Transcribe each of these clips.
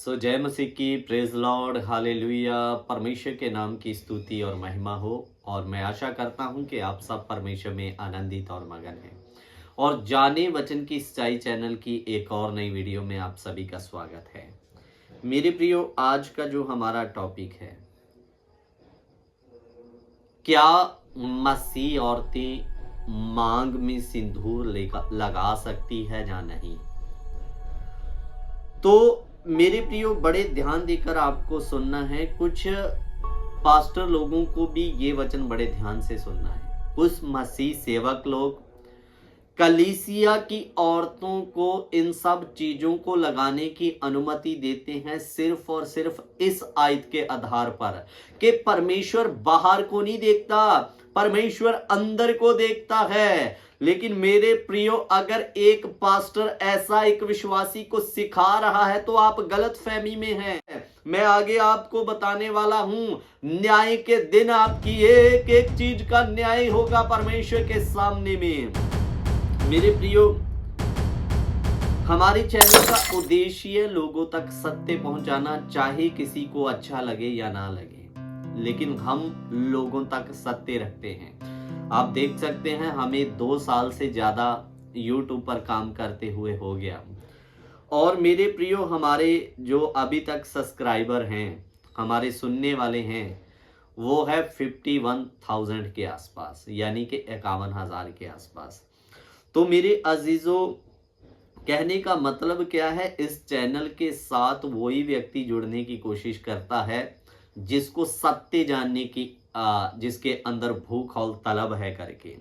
जय मसीह की, praise Lord, hallelujah. परमेश्वर के नाम की स्तुति और महिमा हो। और मैं आशा करता हूं कि आप सब परमेश्वर में आनंदित और मगन हैं। और जाने वचन की सच्चाई चैनल की एक और नई वीडियो में आप सभी का स्वागत है। मेरे प्रियो, आज का जो हमारा टॉपिक है, क्या मसीह औरतें मांग में सिंदूर लगा सकती है या नहीं। तो मेरे प्रियो, बड़े ध्यान देकर आपको सुनना है। कुछ पास्टर लोगों को भी ये वचन बड़े ध्यान से सुनना है। कुछ मसीह सेवक लोग कलीसिया की औरतों को इन सब चीजों को लगाने की अनुमति देते हैं सिर्फ और सिर्फ इस आयत के आधार पर कि परमेश्वर बाहर को नहीं देखता, परमेश्वर अंदर को देखता है। लेकिन मेरे प्रियो, अगर एक पास्टर ऐसा एक विश्वासी को सिखा रहा है तो आप गलत फहमी में हैं। मैं आगे आपको बताने वाला हूं। न्याय के दिन आपकी एक एक चीज का न्याय होगा परमेश्वर के सामने में। मेरे प्रियो, हमारे चैनल का उद्देश्य लोगों तक सत्य पहुंचाना, चाहे किसी को अच्छा लगे या ना लगे, लेकिन हम लोगों तक सत्य रखते हैं। आप देख सकते हैं, हमें 2 साल से ज्यादा YouTube पर काम करते हुए हो गया। और मेरे प्रियो, हमारे जो अभी तक सब्सक्राइबर हैं, हमारे सुनने वाले हैं, वो है 51,000 के आसपास, यानी कि 51,000 के आसपास। तो मेरे अजीजों, कहने का मतलब क्या है, इस चैनल के साथ वही व्यक्ति जुड़ने की कोशिश करता है जिसको सत्य जानने की जिसके अंदर भूख और तलब है करके।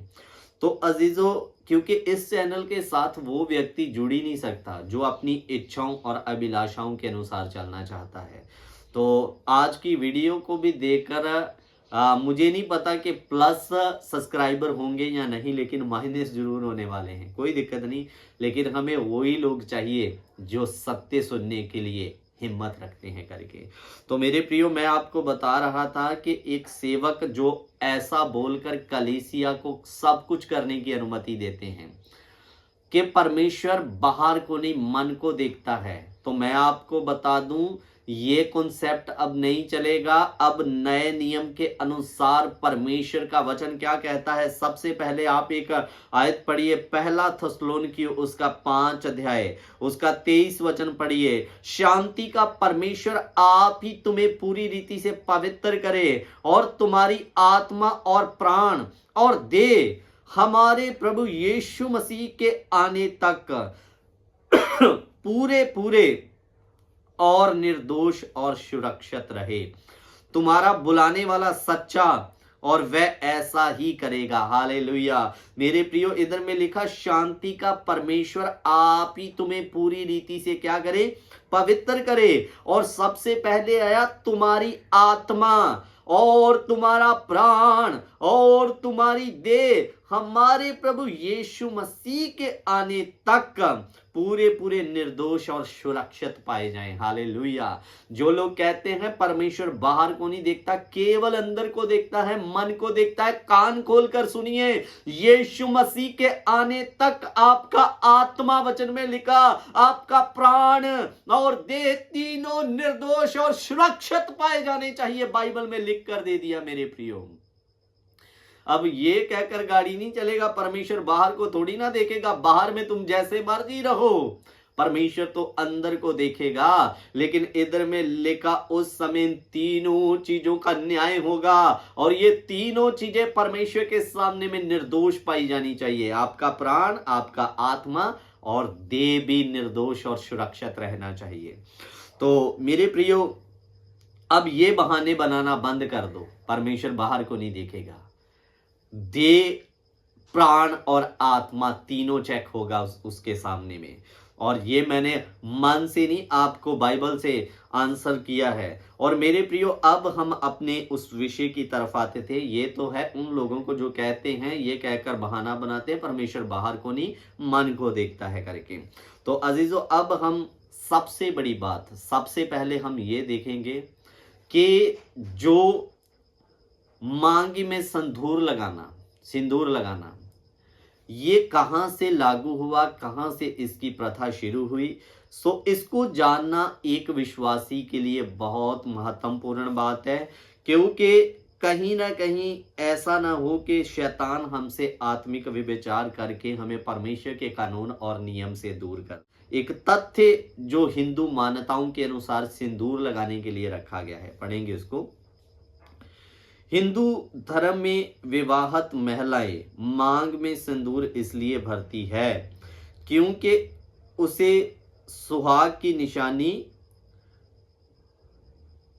तो अजीजों, क्योंकि इस चैनल के साथ वो व्यक्ति जुड़ ही नहीं सकता जो अपनी इच्छाओं और अभिलाषाओं के अनुसार चलना चाहता है। तो आज की वीडियो को भी देखकर मुझे नहीं पता कि प्लस सब्सक्राइबर होंगे या नहीं, लेकिन माइनस जरूर होने वाले हैं। कोई दिक्कत नहीं, लेकिन हमें वही लोग चाहिए जो सत्य सुनने के लिए हिम्मत रखते हैं करके। तो मेरे प्रियो, मैं आपको बता रहा था कि एक सेवक जो ऐसा बोलकर कलीसिया को सब कुछ करने की अनुमति देते हैं कि परमेश्वर बाहर को नहीं मन को देखता है, तो मैं आपको बता दूं, ये कॉन्सेप्ट अब नहीं चलेगा। अब नए नियम के अनुसार परमेश्वर का वचन क्या कहता है। सबसे पहले आप एक आयत पढ़िए, पहला थिस्सलुनीकियों उसका 5 अध्याय उसका 23 वचन पढ़िए। शांति का परमेश्वर आप ही तुम्हें पूरी रीति से पवित्र करे और तुम्हारी आत्मा और प्राण और देह हमारे प्रभु यीशु मसीह के आने तक पूरे पूरे और निर्दोष और सुरक्षित रहे। तुम्हारा बुलाने वाला सच्चा और वह ऐसा ही करेगा। हालेलुया। मेरे प्रियो, इधर में लिखा, शांति का परमेश्वर आप ही तुम्हें पूरी रीति से क्या करे, पवित्र करे। और सबसे पहले आया तुम्हारी आत्मा और तुम्हारा प्राण और तुम्हारी देह हमारे प्रभु यीशु मसीह के आने तक पूरे पूरे निर्दोष और सुरक्षित पाए जाएं। हालेलुया। जो लोग कहते हैं परमेश्वर बाहर को नहीं देखता, केवल अंदर को देखता है, मन को देखता है, कान खोलकर सुनिए। यीशु मसीह के आने तक आपका आत्मा, वचन में लिखा, आपका प्राण और देह तीनों निर्दोष और सुरक्षित पाए जाने चाहिए। बाइबल में लिख कर दे दिया मेरे प्रियो। अब ये कहकर गाड़ी नहीं चलेगा, परमेश्वर बाहर को थोड़ी ना देखेगा। बाहर में तुम जैसे मर्जी रहो, परमेश्वर तो अंदर को देखेगा। लेकिन इधर में लिखा, उस समय तीनों चीजों का न्याय होगा और ये तीनों चीजें परमेश्वर के सामने में निर्दोष पाई जानी चाहिए। आपका प्राण, आपका आत्मा और देह भी निर्दोष और सुरक्षित रहना चाहिए। तो मेरे प्रियो, अब ये बहाने बनाना बंद कर दो। परमेश्वर बाहर को नहीं देखेगा, देह, प्राण और आत्मा तीनों चेक होगा उसके सामने में। और ये मैंने मन से नहीं, आपको बाइबल से आंसर किया है। और मेरे प्रियो, अब हम अपने उस विषय की तरफ आते थे। ये तो है उन लोगों को जो कहते हैं, ये कहकर बहाना बनाते हैं परमेश्वर बाहर को नहीं मन को देखता है करके। तो अजीजों, अब हम सबसे बड़ी बात, सबसे पहले हम ये देखेंगे कि जो मांगी में सिंदूर लगाना ये कहां से लागू हुआ, कहां से इसकी प्रथा शुरू हुई। सो इसको जानना एक विश्वासी के लिए बहुत महत्वपूर्ण बात है, क्योंकि कहीं ना कहीं ऐसा ना हो कि शैतान हमसे आत्मिक व्यभिचार करके हमें परमेश्वर के कानून और नियम से दूर कर। एक तथ्य जो हिंदू मान्यताओं के अनुसार सिंदूर लगाने के लिए रखा गया है, पढ़ेंगे उसको। हिंदू धर्म में विवाहित महिलाएं मांग में सिंदूर इसलिए भरती है क्योंकि उसे सुहाग की निशानी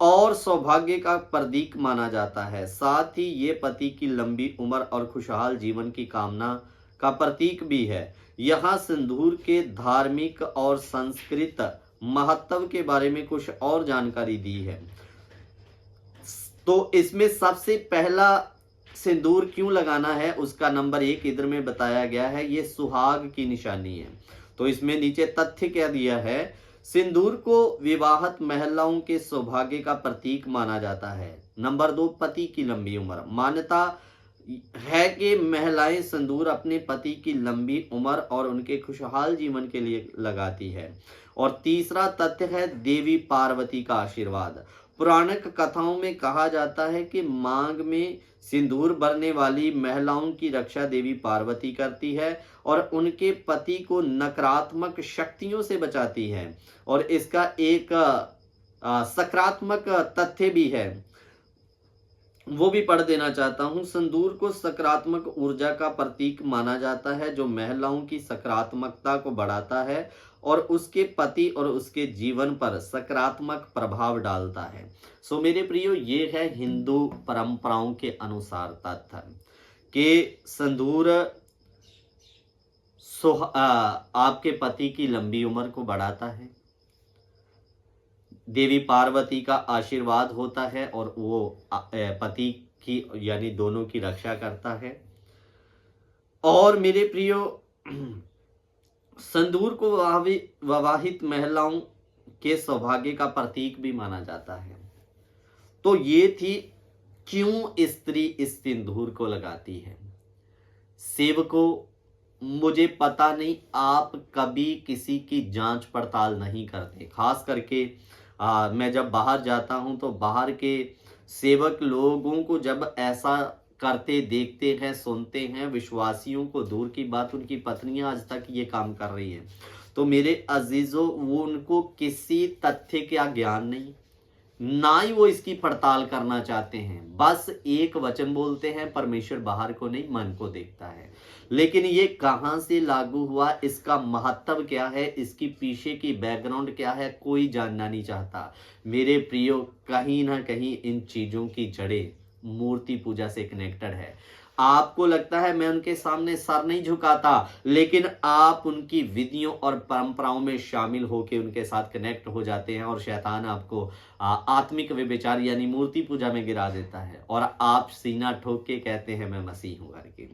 और सौभाग्य का प्रतीक माना जाता है। साथ ही ये पति की लंबी उम्र और खुशहाल जीवन की कामना का प्रतीक भी है। यहाँ सिंदूर के धार्मिक और संस्कृत महत्व के बारे में कुछ और जानकारी दी है। तो इसमें सबसे पहला सिंदूर क्यों लगाना है उसका नंबर 1 इधर में बताया गया है, ये सुहाग की निशानी है। तो इसमें नीचे तथ्य क्या दिया है, सिंदूर को विवाहित महिलाओं के सौभाग्य का प्रतीक माना जाता है। नंबर 2 पति की लंबी उम्र, मान्यता है कि महिलाएं सिंदूर अपने पति की लंबी उम्र और उनके खुशहाल जीवन के लिए लगाती है। और तीसरा तथ्य है देवी पार्वती का आशीर्वाद। पौराणिक कथाओं में कहा जाता है कि मांग में सिंदूर भरने वाली महिलाओं की रक्षा देवी पार्वती करती है और उनके पति को नकारात्मक शक्तियों से बचाती है। और इसका एक सकारात्मक तथ्य भी है, वो भी पढ़ देना चाहता हूं। सिंदूर को सकारात्मक ऊर्जा का प्रतीक माना जाता है जो महिलाओं की सकारात्मकता को बढ़ाता है और उसके पति और उसके जीवन पर सकारात्मक प्रभाव डालता है। सो मेरे प्रियो, ये है हिंदू परंपराओं के अनुसार तथ्य कि सिंदूर आपके पति की लंबी उम्र को बढ़ाता है, देवी पार्वती का आशीर्वाद होता है और वो पति की यानी दोनों की रक्षा करता है। और मेरे प्रियो, सिंदूर को विवाहित महिलाओं के सौभाग्य का प्रतीक भी माना जाता है। तो ये थी क्यों स्त्री इस सिंदूर को लगाती है। सेवकों, मुझे पता नहीं आप कभी किसी की जांच पड़ताल नहीं करते। खास करके मैं जब बाहर जाता हूं तो बाहर के सेवक लोगों को जब ऐसा करते देखते हैं, सुनते हैं, विश्वासियों को दूर की बात उनकी पत्नियां आज तक ये काम कर रही हैं, तो मेरे अजीजों, वो उनको किसी तथ्य का ज्ञान नहीं, ना ही वो इसकी पड़ताल करना चाहते हैं। बस एक वचन बोलते हैं, परमेश्वर बाहर को नहीं मन को देखता है। लेकिन ये कहां से लागू हुआ, इसका महत्व क्या है, इसकी पीछे की बैकग्राउंड क्या है, कोई जानना नहीं चाहता। मेरे प्रियो, कहीं ना कहीं इन चीजों की जड़ें मूर्ति पूजा से कनेक्टेड है। आपको लगता है मैं उनके सामने सर नहीं झुकाता, लेकिन आप उनकी विधियों और परंपराओं में शामिल होकर उनके साथ कनेक्ट हो जाते हैं और शैतान आपको आत्मिक व्यभिचार यानी मूर्ति पूजा में गिरा देता है और आप सीना ठोक के कहते हैं मैं मसीह हूं करके।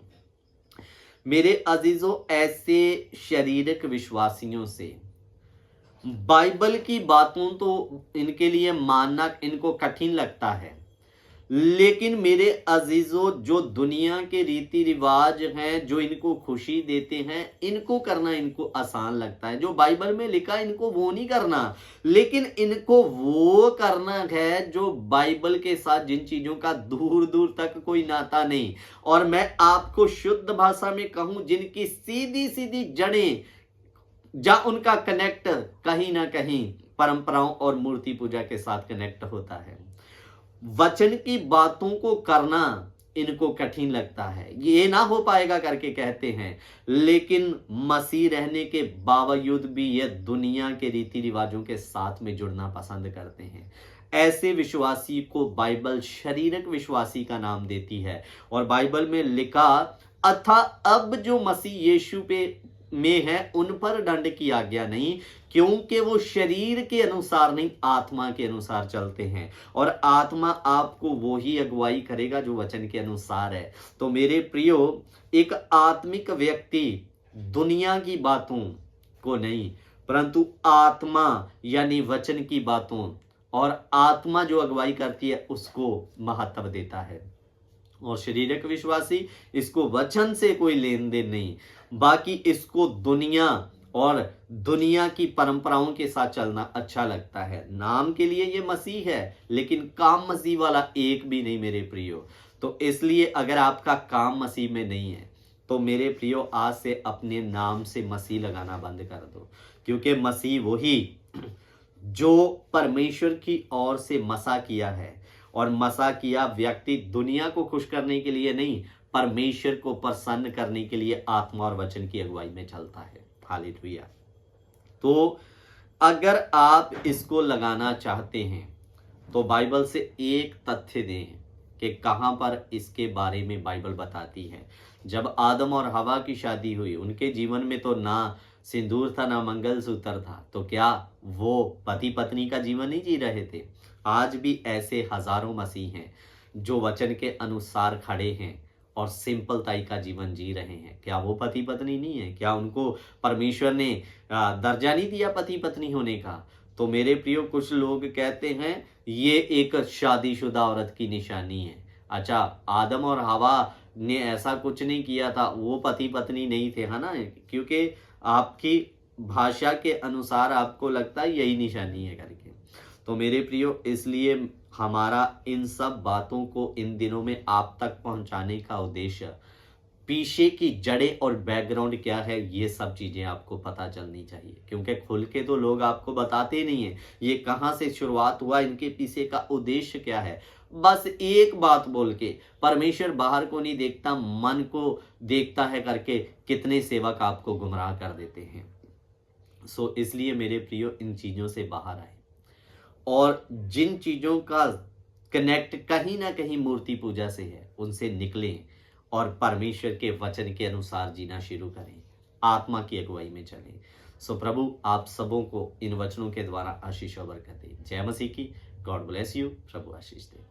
मेरे अजीजों, ऐसे शारीरिक विश्वासियों से बाइबल की बातों तो इनके लिए मानना इनको कठिन लगता है, लेकिन मेरे अजीजों, जो दुनिया के रीति रिवाज हैं, जो इनको खुशी देते हैं, इनको करना इनको आसान लगता है। जो बाइबल में लिखा इनको वो नहीं करना, लेकिन इनको वो करना है जो बाइबल के साथ जिन चीजों का दूर दूर तक कोई नाता नहीं, और मैं आपको शुद्ध भाषा में कहूं जिनकी सीधी सीधी जड़ें जहां उनका कनेक्ट कहीं ना कहीं परंपराओं और मूर्ति पूजा के साथ कनेक्ट होता है। वचन की बातों को करना इनको कठिन लगता है, ये ना हो पाएगा करके कहते हैं, लेकिन मसीह रहने के बावजूद भी ये दुनिया के रीति रिवाजों के साथ में जुड़ना पसंद करते हैं। ऐसे विश्वासी को बाइबल शारीरिक विश्वासी का नाम देती है और बाइबल में लिखा, अथा अब जो मसीह यीशु पे में है उन पर दंड की आज्ञा नहीं, क्योंकि वो शरीर के अनुसार नहीं आत्मा के अनुसार चलते हैं और आत्मा आपको वो ही अगुवाई करेगा जो वचन के अनुसार है। तो मेरे प्रियो, एक आत्मिक व्यक्ति दुनिया की बातों को नहीं परंतु आत्मा यानी वचन की बातों और आत्मा जो अगुवाई करती है उसको महत्व देता है। और शारीरिक विश्वासी इसको वचन से कोई लेन देन नहीं, बाकी इसको दुनिया और दुनिया की परंपराओं के साथ चलना अच्छा लगता है। नाम के लिए ये मसीह है, लेकिन काम मसीह वाला एक भी नहीं मेरे प्रियो। तो इसलिए अगर आपका काम मसीह में नहीं है तो मेरे प्रियो आज से अपने नाम से मसीह लगाना बंद कर दो, क्योंकि मसीह वही जो परमेश्वर की ओर से मसा किया है, और मसा किया व्यक्ति दुनिया को खुश करने के लिए नहीं, परमेश्वर को प्रसन्न करने के लिए आत्मा और वचन की अगुवाई में चलता है। हालेलुया। तो अगर आप इसको लगाना चाहते हैं तो बाइबल से एक तथ्य दें कि कहां पर इसके बारे में बाइबल बताती है। जब आदम और हवा की शादी हुई, उनके जीवन में तो ना सिंदूर था ना मंगलसूत्र था, तो क्या वो पति पत्नी का जीवन नहीं जी रहे थे? आज भी ऐसे हजारों मसीह हैं जो वचन के अनुसार खड़े हैं और सिंपलताई का जीवन जी रहे हैं। क्या वो पति पत्नी नहीं है? क्या उनको परमेश्वर ने दर्जा नहीं दिया पति पत्नी होने का? तो मेरे प्रियो, कुछ लोग कहते हैं ये एक शादीशुदा औरत की निशानी है। अच्छा, आदम और हवा ने ऐसा कुछ नहीं किया था, वो पति पत्नी नहीं थे, है ना? क्योंकि आपकी भाषा के अनुसार आपको लगता है यही निशानी है करके। तो मेरे प्रियो, इसलिए हमारा इन सब बातों को इन दिनों में आप तक पहुंचाने का उद्देश्य, पीछे की जड़ें और बैकग्राउंड क्या है, ये सब चीजें आपको पता चलनी चाहिए। क्योंकि खुल के तो लोग आपको बताते नहीं है ये कहां से शुरुआत हुआ, इनके पीछे का उद्देश्य क्या है। बस एक बात बोल के, परमेश्वर बाहर को नहीं देखता, मन को देखता है करके कितने सेवक आपको गुमराह कर देते हैं। सो इसलिए मेरे प्रियो, इन चीजों से बाहर आए और जिन चीजों का कनेक्ट कहीं ना कहीं मूर्ति पूजा से है, उनसे निकलें और परमेश्वर के वचन के अनुसार जीना शुरू करें, आत्मा की अगुवाई में चलें। सो प्रभु आप सबों को इन वचनों के द्वारा आशीष और बरकत दे। जय मसीह की। God bless you. Prabhu Ashish they.